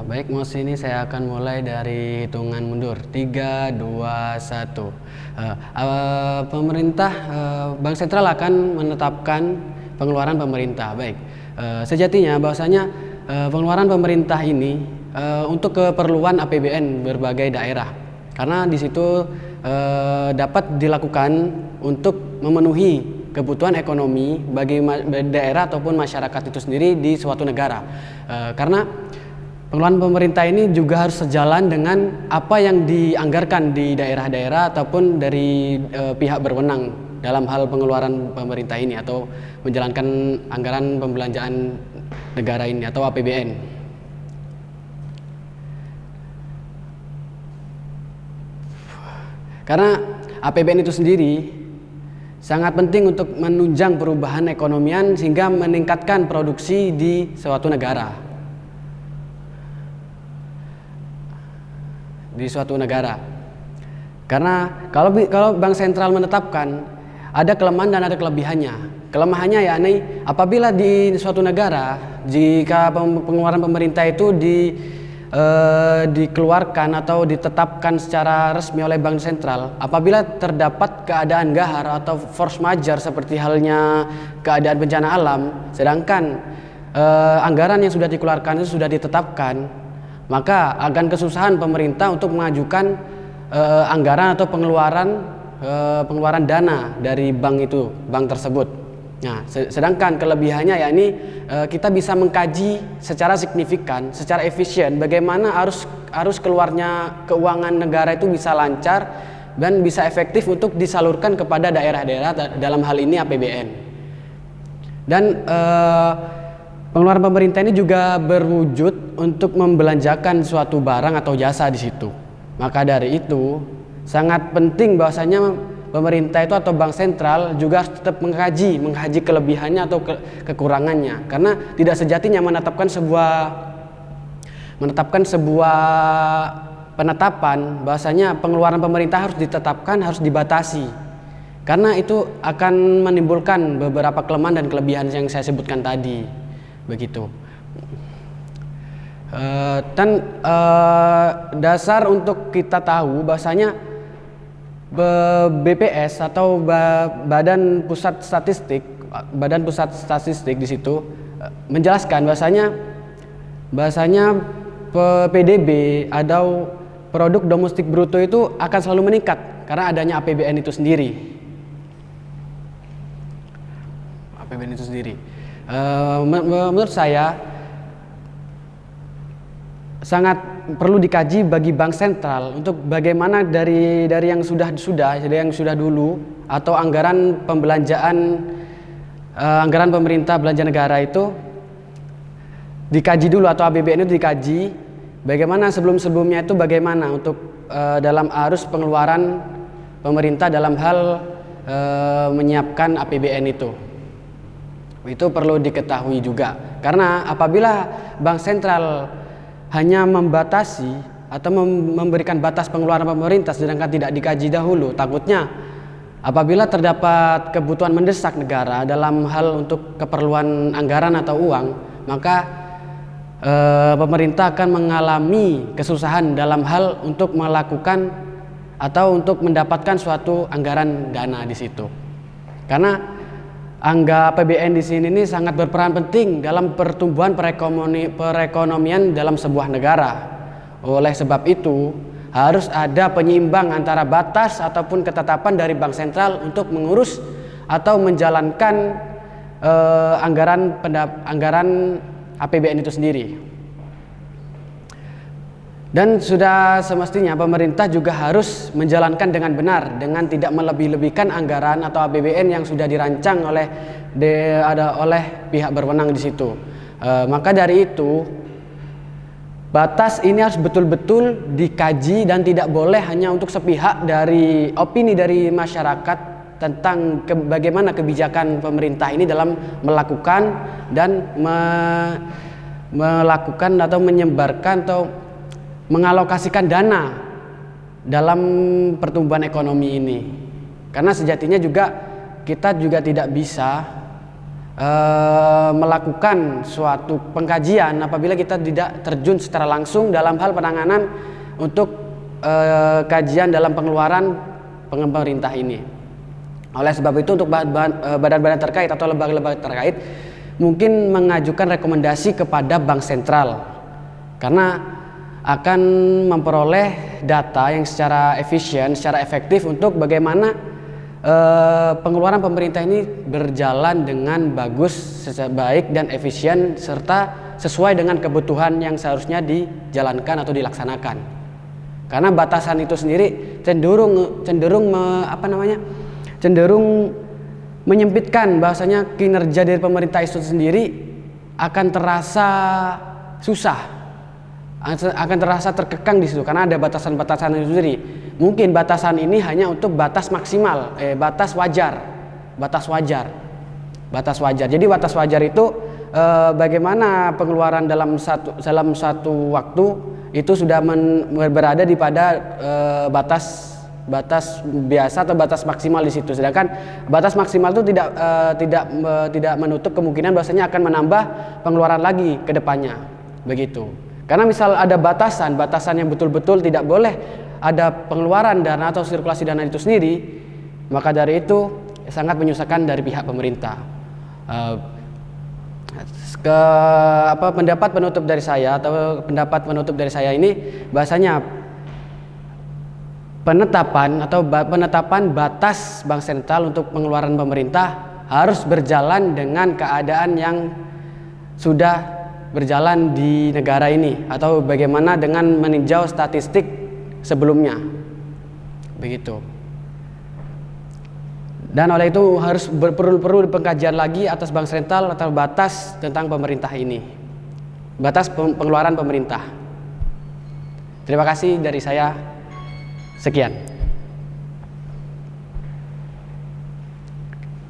Baik, Mos, ini saya akan mulai dari hitungan mundur. 3, 2, 1. Bank Sentral akan menetapkan pengeluaran pemerintah. Baik, sejatinya bahwasanya pengeluaran pemerintah ini untuk keperluan APBN berbagai daerah. Karena di situ dapat dilakukan untuk memenuhi kebutuhan ekonomi bagi daerah ataupun masyarakat itu sendiri di suatu negara. Karena pengeluaran pemerintah ini juga harus sejalan dengan apa yang dianggarkan di daerah-daerah ataupun dari pihak berwenang dalam hal pengeluaran pemerintah ini atau menjalankan anggaran pembelanjaan negara ini atau APBN. Karena APBN itu sendiri sangat penting untuk menunjang perubahan ekonomian sehingga meningkatkan produksi di suatu negara. Karena kalau Bank Sentral menetapkan, ada kelemahan dan ada kelebihannya. Kelemahannya yakni apabila di suatu negara jika pengeluaran pemerintah itu dikeluarkan atau ditetapkan secara resmi oleh Bank Sentral, apabila terdapat keadaan gahar atau force majeure seperti halnya keadaan bencana alam, sedangkan anggaran yang sudah dikeluarkan itu sudah ditetapkan, maka akan kesusahan pemerintah untuk mengajukan anggaran atau pengeluaran dana dari bank tersebut. Nah, sedangkan kelebihannya yakni kita bisa mengkaji secara signifikan, secara efisien bagaimana arus keluarnya keuangan negara itu bisa lancar dan bisa efektif untuk disalurkan kepada daerah-daerah, dalam hal ini APBN. Dan pengeluaran pemerintah ini juga berwujud untuk membelanjakan suatu barang atau jasa di situ. Maka dari itu sangat penting bahwasanya pemerintah itu atau Bank Sentral juga harus tetap mengkaji kelebihannya atau kekurangannya, karena tidak sejatinya menetapkan sebuah penetapan bahwasanya pengeluaran pemerintah harus ditetapkan, harus dibatasi, karena itu akan menimbulkan beberapa kelemahan dan kelebihan yang saya sebutkan tadi. Begitu. Dasar untuk kita tahu bahwasanya BPS atau Badan Pusat Statistik di situ menjelaskan bahwasanya PDB atau produk domestik bruto itu akan selalu meningkat karena adanya APBN itu sendiri. Menurut saya sangat perlu dikaji bagi Bank Sentral untuk bagaimana dari yang sudah dulu atau anggaran pemerintah belanja negara itu dikaji dulu, atau APBN itu dikaji bagaimana sebelumnya itu bagaimana untuk dalam arus pengeluaran pemerintah dalam hal menyiapkan APBN itu perlu diketahui juga, karena apabila Bank Sentral hanya membatasi atau memberikan batas pengeluaran pemerintah sedangkan tidak dikaji dahulu, takutnya apabila terdapat kebutuhan mendesak negara dalam hal untuk keperluan anggaran atau uang, maka pemerintah akan mengalami kesusahan dalam hal untuk melakukan atau untuk mendapatkan suatu anggaran dana di situ. Karena anggaran APBN di sini ini sangat berperan penting dalam pertumbuhan perekonomian dalam sebuah negara. Oleh sebab itu, harus ada penyeimbang antara batas ataupun ketetapan dari Bank Sentral untuk mengurus atau menjalankan anggaran APBN itu sendiri. Dan sudah semestinya pemerintah juga harus menjalankan dengan benar, dengan tidak melebih-lebihkan anggaran atau APBN yang sudah dirancang oleh pihak berwenang di situ. Maka dari itu, batas ini harus betul-betul dikaji dan tidak boleh hanya untuk sepihak dari opini dari masyarakat tentang bagaimana kebijakan pemerintah ini dalam melakukan atau menyebarkan atau mengalokasikan dana dalam pertumbuhan ekonomi ini. Karena sejatinya juga kita juga tidak bisa melakukan suatu pengkajian apabila kita tidak terjun secara langsung dalam hal penanganan untuk kajian dalam pengeluaran pemerintah ini. Oleh sebab itu untuk badan-badan terkait atau lembaga-lembaga terkait mungkin mengajukan rekomendasi kepada Bank Sentral karena akan memperoleh data yang secara efisien, secara efektif untuk bagaimana pengeluaran pemerintah ini berjalan dengan bagus, baik dan efisien serta sesuai dengan kebutuhan yang seharusnya dijalankan atau dilaksanakan. Karena batasan itu sendiri cenderung menyempitkan, bahwasanya kinerja dari pemerintah itu sendiri akan terasa susah, akan terasa terkekang di situ karena ada batasan-batasan itu sendiri. Mungkin batasan ini hanya untuk batas maksimal, batas wajar. Jadi batas wajar itu bagaimana pengeluaran dalam satu waktu itu sudah berada di pada batas biasa atau batas maksimal di situ. Sedangkan batas maksimal itu tidak menutup kemungkinan bahwasanya akan menambah pengeluaran lagi ke depannya. Begitu. Karena misal ada batasan yang betul-betul tidak boleh ada pengeluaran dana atau sirkulasi dana itu sendiri, maka dari itu sangat menyusahkan dari pihak pemerintah. Pendapat penutup dari saya ini bahasanya penetapan batas Bank Sentral untuk pengeluaran pemerintah harus berjalan dengan keadaan yang sudah berjalan di negara ini atau bagaimana dengan meninjau statistik sebelumnya, begitu. Dan oleh itu harus perlu pengkajian lagi atas Bank Sentral atau batas tentang pemerintah ini, batas pengeluaran pemerintah. Terima kasih dari saya, sekian.